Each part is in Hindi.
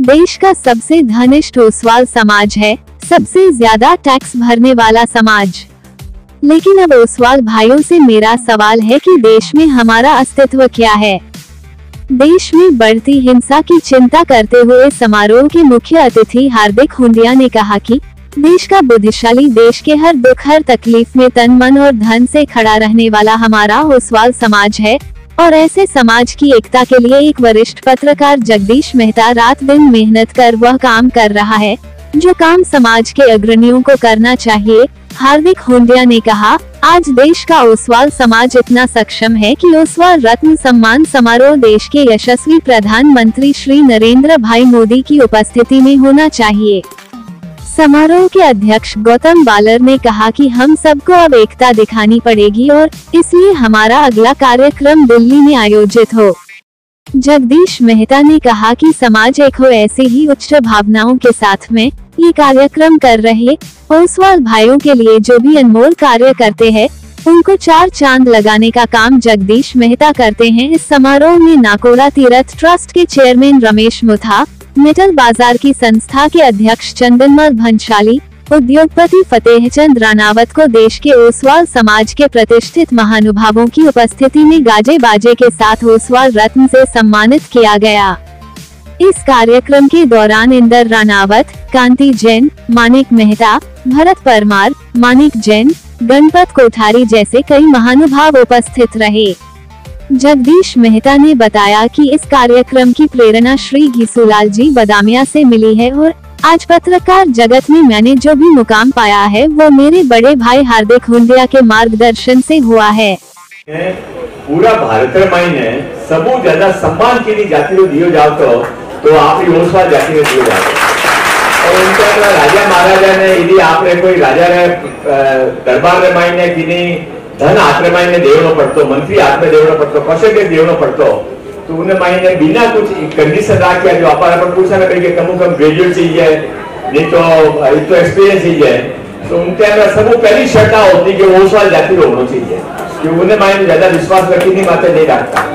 देश का सबसे धनिष्ठ ओसवाल समाज है, सबसे ज्यादा टैक्स भरने वाला समाज। लेकिन अब ओसवाल भाइयों से मेरा सवाल है कि देश में हमारा अस्तित्व क्या है। देश में बढ़ती हिंसा की चिंता करते हुए समारोह के मुख्य अतिथि हार्दिक हुंडिया ने कहा कि देश का बुद्धिशाली, देश के हर दुख हर तकलीफ में तन मन और धन से खड़ा रहने वाला हमारा ओसवाल समाज है और ऐसे समाज की एकता के लिए एक वरिष्ठ पत्रकार जगदीश मेहता रात दिन मेहनत कर वह काम कर रहा है जो काम समाज के अग्रणियों को करना चाहिए। हार्दिक हुंडिया ने कहा, आज देश का ओसवाल समाज इतना सक्षम है कि ओसवाल रत्न सम्मान समारोह देश के यशस्वी प्रधानमंत्री श्री नरेंद्र भाई मोदी की उपस्थिति में होना चाहिए। समारोह के अध्यक्ष गौतम बालर ने कहा कि हम सबको अब एकता दिखानी पड़ेगी और इसलिए हमारा अगला कार्यक्रम दिल्ली में आयोजित हो। जगदीश मेहता ने कहा कि समाज एक हो, ऐसे ही उच्च भावनाओं के साथ में ये कार्यक्रम कर रहे ओसवाल भाइयों के लिए जो भी अनमोल कार्य करते हैं उनको 4 चांद लगाने का काम जगदीश मेहता करते हैं। इस समारोह में नाकोड़ा तीर्थ ट्रस्ट के चेयरमैन रमेश मुथा, मेटल बाजार की संस्था के अध्यक्ष चंदनमल भंसाली, उद्योगपति फतेहचंद राणावत को देश के ओसवाल समाज के प्रतिष्ठित महानुभावों की उपस्थिति में गाजे बाजे के साथ ओसवाल रत्न से सम्मानित किया गया। इस कार्यक्रम के दौरान इंदर राणावत, कांति जैन, मानिक मेहता, भरत परमार, मानिक जैन, गणपत कोठारी जैसे कई महानुभाव उपस्थित रहे। जगदीश मेहता ने बताया कि इस कार्यक्रम की प्रेरणा श्री घीसूलाल जी बदामिया से मिली है और आज पत्रकार जगत में मैंने जो भी मुकाम पाया है वो मेरे बड़े भाई हार्दिक हुंडिया के मार्गदर्शन से हुआ है। पूरा भारत में सबू ज्यादा सम्मान के लिए जाति दियो जाओ तो आप ओसवाल जाति में दियो जाओ। और उनका राजा महाराजा ने यदि आपने कोई राजा ने दरबार में मायने कि धन हाथ में देवनो पड़तो, मंत्री हाथ में देवनो पड़तो, कौशल के देवनो पड़तो, तो उन्हें मायने बिना कुछ कंडीशन रखा जो अपन पूछा ना कि कम ग्रेजुएट चाहिए नहीं तो एक्सपीरियंस चाहिए, तो उनके अंदर सब पहली श्रद्धा होती कि ओसवाल जाति होना चाहिए कि उन्हें मायने ज्यादा विश्वास रखी नहीं माते नहीं रखता।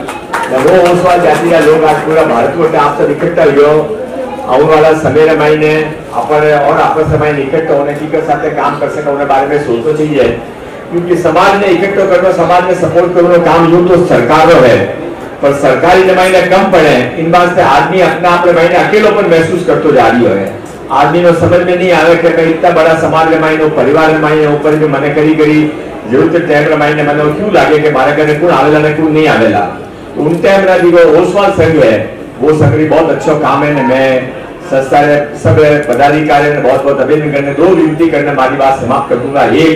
वो ओसवाल जाति का लोग आज पूरा भारत को आप सब इकट्ठा हो आने वाला समय मायने अपन और आपस में इकट्ठा होने की साथ काम कर सके उन्हें बारे में सोचना चाहिए, क्योंकि समाज ने इकट्ठा करना, समाज में सपोर्ट करना काम यूं तो सरकार है पर सरकारी जमाने कम पड़े इन बात से आदमी अपना अपने महीने अकेलोपन महसूस करते जा रही है। आदमी को समझ में नहीं आवे कि मैं इतना बड़ा समाज में महीने परिवार में ऊपर जो मैंने करी जरूरत टाइम महीने मैंने क्यों लगे कि मारे घर कौन आवेला ने क्यों नहीं आवेला, तो उन टाइम जो ओसवाल संघ है वो संघ बहुत अच्छा काम है। मैं संस्था सब पदाधिकारी ने बहुत बहुत अभिनंदन करने 2 विनती करने मारी बात समाप्त कर दूंगा। एक,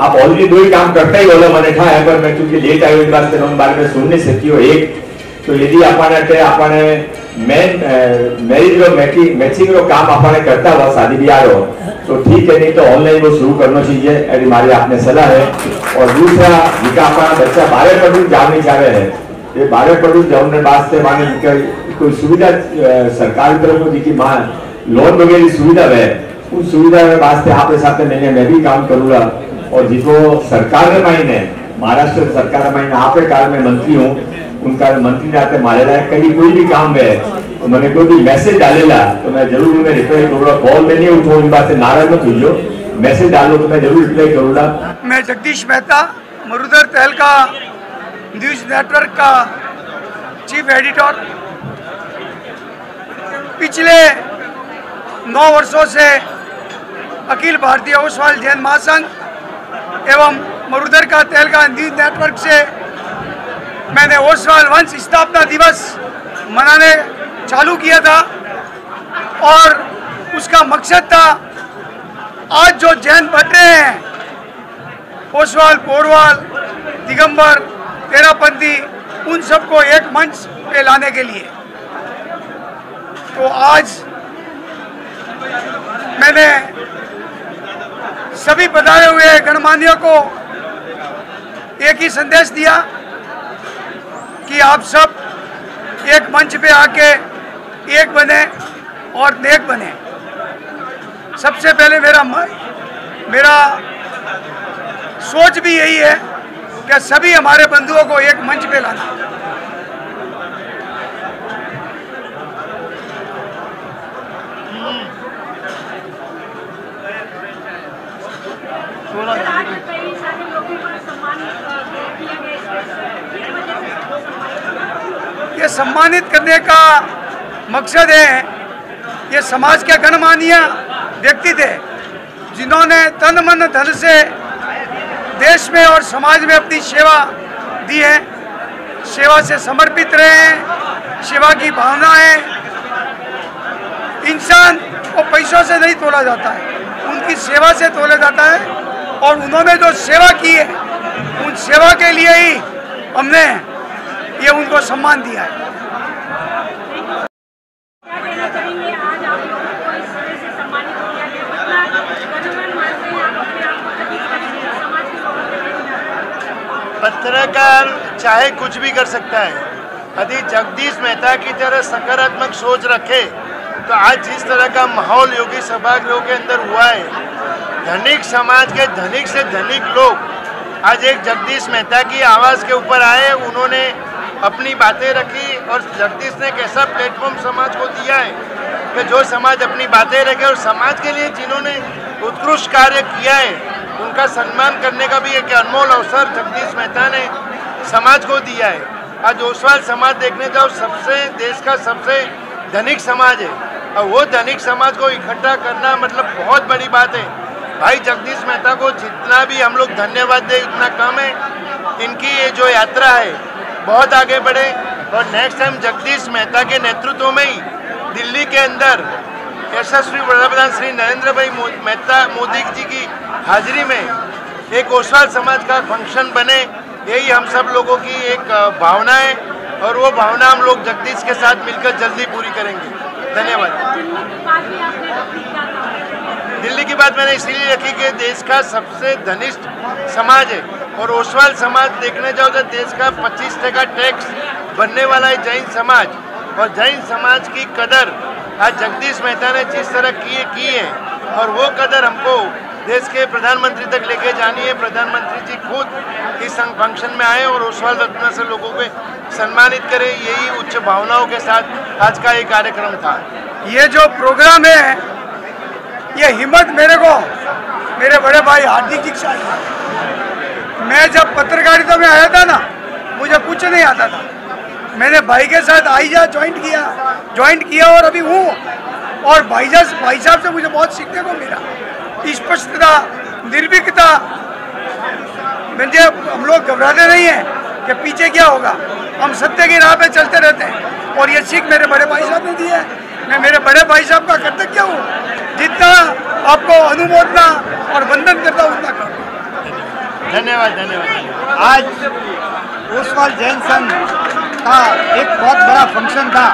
आप ऑलरेडी 2 ही काम करता ही बोलो मैंने था पर मैं क्योंकि लेट आयो इस बात से बारे में सुन नहीं सकती हो। एक तो यदि अपने मैरिज मैचिंग काम अपने करता हुआ शादी ब्याह हो तो ठीक है, नहीं तो ऑनलाइन वो शुरू करना चाहिए, अरे हमारी आपने सलाह है। और दूसरा जिका अपना बच्चा 12 पढ़ू जाने चाहे है, ये 12 पढ़ू जाने वास्ते माने कोई सुविधा सरकार तरफ की लोन वगैरह सुविधा है, उस सुविधा वास्ते आपके साथ मैं भी काम करूंगा। और जिसको सरकार में मायने महाराष्ट्र सरकार में आप काल में मंत्री हूँ, उनका मंत्री जाते मारे लायक कहीं कोई भी काम है तो मैंने कोई भी मैसेज डालेला तो मैं जरूर उन्हें रिप्लाई करूंगा। कॉल में नहीं उठो, इन बात से नाराज मत हुई, मैसेज डालो तो मैं जरूर रिप्लाई करूंगा। मैं जगदीश मेहता, मरुधर तहलका न्यूज नेटवर्क का चीफ एडिटर। पिछले 9 वर्षों से अखिल भारतीय ओसवाल जैन महासंघ एवं मरुधर का तहलका न्यूज नेटवर्क से मैंने ओसवाल वंश स्थापना दिवस मनाने चालू किया था और उसका मकसद था आज जो जैन बन रहे हैं ओसवाल, पोरवाल, दिगंबर, तेरापंथी, उन सबको एक मंच पे लाने के लिए। तो आज मैंने सभी पधारे हुए गणमान्यों को एक ही संदेश दिया कि आप सब एक मंच पे आके एक बने और नेक बने। सबसे पहले मेरा सोच भी यही है कि सभी हमारे बंधुओं को एक मंच पे लाना। ये सम्मानित करने का मकसद है, ये समाज के गणमान्य व्यक्ति थे जिन्होंने तन मन धन से देश में और समाज में अपनी सेवा दी है, सेवा से समर्पित रहे हैं। सेवा की भावना है, इंसान को पैसों से नहीं तोला जाता है, उनकी सेवा से तोला जाता है। और उन्होंने जो सेवा की है, उन सेवा के लिए ही हमने ये उनको सम्मान दिया है। पत्रकार चाहे कुछ भी कर सकता है, यदि जगदीश मेहता की तरह सकारात्मक सोच रखे तो आज जिस तरह का माहौल योगी सभागृह के अंदर हुआ है, धनिक समाज के धनिक से धनिक लोग आज एक जगदीश मेहता की आवाज़ के ऊपर आए, उन्होंने अपनी बातें रखी और जगदीश ने एक ऐसा प्लेटफॉर्म समाज को दिया है कि जो समाज अपनी बातें रखे और समाज के लिए जिन्होंने उत्कृष्ट कार्य किया है उनका सम्मान करने का भी एक अनमोल अवसर जगदीश मेहता ने समाज को दिया है। आज ओसवाल समाज देखने जाओ, देश का सबसे धनिक समाज है और वो धनिक समाज को इकट्ठा करना मतलब बहुत बड़ी बात है। भाई जगदीश मेहता को जितना भी हम लोग धन्यवाद दें उतना कम है। इनकी ये जो यात्रा है बहुत आगे बढ़े और नेक्स्ट टाइम जगदीश मेहता के नेतृत्व में ही दिल्ली के अंदर यशस्वी वडाप्रधान श्री नरेंद्र भाई मोदी जी की हाजिरी में एक ओसवाल समाज का फंक्शन बने, यही हम सब लोगों की एक भावना है और वो भावना हम लोग जगदीश के साथ मिलकर जल्दी पूरी करेंगे। धन्यवाद। दिल्ली की बात मैंने इसीलिए रखी कि देश का सबसे धनिष्ठ समाज है और ओसवाल समाज देखने जाओ तो देश का 25% टैक्स बनने वाला है जैन समाज, और जैन समाज की कदर आज जगदीश मेहता ने जिस तरह की है और वो कदर हमको देश के प्रधानमंत्री तक लेके जानी है। प्रधानमंत्री जी खुद इस फंक्शन में आए और ओसवाल रत्न से लोगों को सम्मानित करें, यही उच्च भावनाओं के साथ आज का ये कार्यक्रम था। ये जो प्रोग्राम है, ये हिम्मत मेरे को मेरे बड़े भाई हार्दिक जी से आई। मैं जब पत्रकारिता में आया था ना, मुझे कुछ नहीं आता था, मैंने भाई के साथ आईजा ज्वाइंट किया और अभी हूँ। और भाई साहब से मुझे बहुत सीखने को मिला, स्पष्टता, निर्भीकता। मुझे हम लोग घबराते नहीं हैं कि पीछे क्या होगा, हम सत्य की राह पे चलते रहते हैं और ये सीख मेरे बड़े भाई साहब ने दी है। मैं मेरे बड़े भाई साहब का कृतज्ञ हूँ, जितना आपको अनुमोदना और वंदन करता हूँ उतना करूँ। धन्यवाद धन्यवाद। आज ओसवाल जैन संघ का एक बहुत बड़ा फंक्शन था।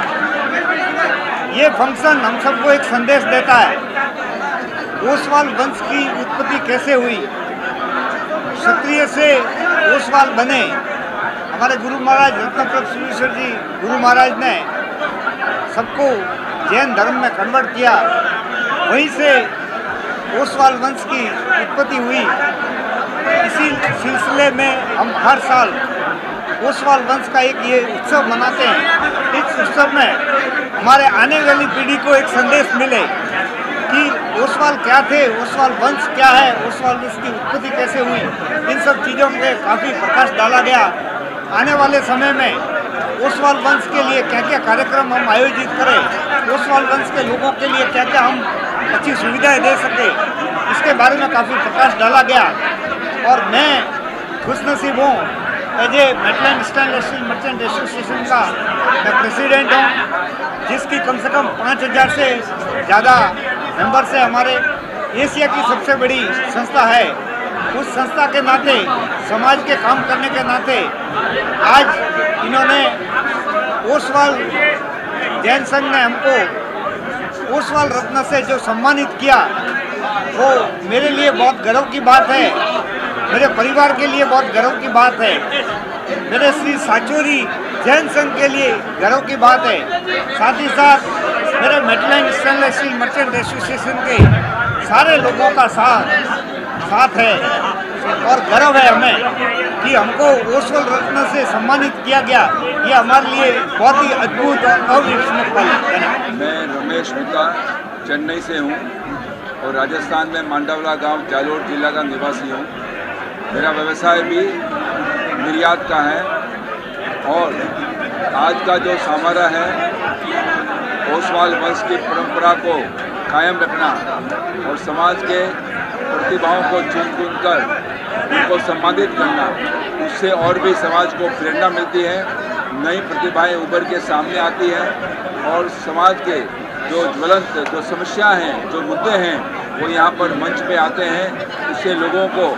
ये फंक्शन हम सबको एक संदेश देता है, ओसवाल वंश की उत्पत्ति कैसे हुई, क्षत्रिय से ओसवाल बने। हमारे गुरु महाराज रत्नप्रभ सुरेश्वर जी गुरु महाराज ने सबको जैन धर्म में कन्वर्ट किया, वहीं से ओसवाल वंश की उत्पत्ति हुई। इसी सिलसिले में हम हर साल ओसवाल वंश का एक ये उत्सव मनाते हैं। इस उत्सव में हमारे आने वाली पीढ़ी को एक संदेश मिले कि ओसवाल क्या थे, ओसवाल वंश क्या है, ओसवाल वंश की उत्पत्ति कैसे हुई, इन सब चीज़ों पे काफ़ी प्रकाश डाला गया। आने वाले समय में ओसवाल वंश के लिए क्या क्या कार्यक्रम हम आयोजित करें, ओसवाल वंश के लोगों के लिए क्या क्या हम अच्छी सुविधाएं दे सके, इसके बारे में काफ़ी प्रकाश डाला गया। और मैं खुशनसीब हूँ, as a metal and stainless steel merchant association का मैं प्रेसिडेंट हूँ, जिसकी कम से कम 5000 से ज़्यादा मेंबर्स है। हमारे एशिया की सबसे बड़ी संस्था है। उस संस्था के नाते, समाज के काम करने के नाते आज इन्होंने ओसवाल जैन संघ ने हमको ओसवाल रत्न से जो सम्मानित किया, वो मेरे लिए बहुत गर्व की बात है, मेरे परिवार के लिए बहुत गर्व की बात है, मेरे श्री साचोरी जैन संघ के लिए गर्व की बात है। साथ ही साथ मेरे Maitland stainless steel merchant association के सारे लोगों का साथ है और गर्व है हमें कि हमको ओसवाल रत्न से सम्मानित किया गया। ये हमारे लिए बहुत ही अद्भुत और अविस्मरणीय पल है। मैं रमेश मित्ता चेन्नई से हूँ और राजस्थान में मांडवला गांव जालोर जिला का निवासी हूँ। मेरा व्यवसाय भी निर्यात का है और आज का जो समारोह है ओसवाल वंश की परंपरा को कायम रखना और समाज के प्रतिभाओं को चुन कर उनको सम्मानित करना, उससे और भी समाज को प्रेरणा मिलती है, नई प्रतिभाएं उभर के सामने आती हैं और समाज के जो ज्वलंत जो समस्या हैं, जो मुद्दे हैं, वो यहाँ पर मंच पे आते हैं। उससे लोगों को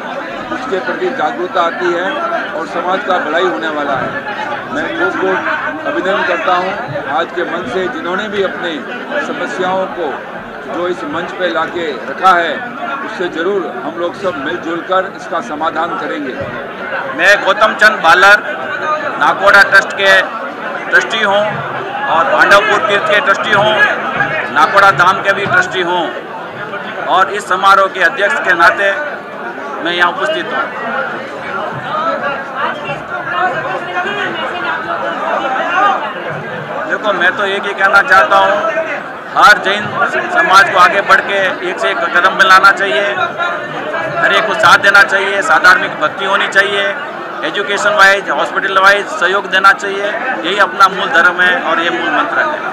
उसके प्रति जागरूकता आती है और समाज का भलाई होने वाला है। मैं खूब अभिनंदन करता हूँ आज के मंच से, जिन्होंने भी अपनी समस्याओं को जो इस मंच पे लाके रखा है, उससे जरूर हम लोग सब मिलजुल कर इसका समाधान करेंगे। मैं गौतम चंद बालर नाकोड़ा ट्रस्ट के ट्रस्टी हूँ और पांडवपुर तीर्थ के ट्रस्टी हूँ, नाकोड़ा धाम के भी ट्रस्टी हूँ और इस समारोह के अध्यक्ष के नाते मैं यहाँ उपस्थित हूँ। देखो, मैं तो एक ही कहना चाहता हूँ, हर जैन समाज को आगे बढ़ के एक से एक कदम मिलाना चाहिए, हर एक को साथ देना चाहिए, साधार्मिक भक्ति होनी चाहिए, एजुकेशन वाइज हॉस्पिटल वाइज सहयोग देना चाहिए। यही अपना मूल धर्म है और ये मूल मंत्र है।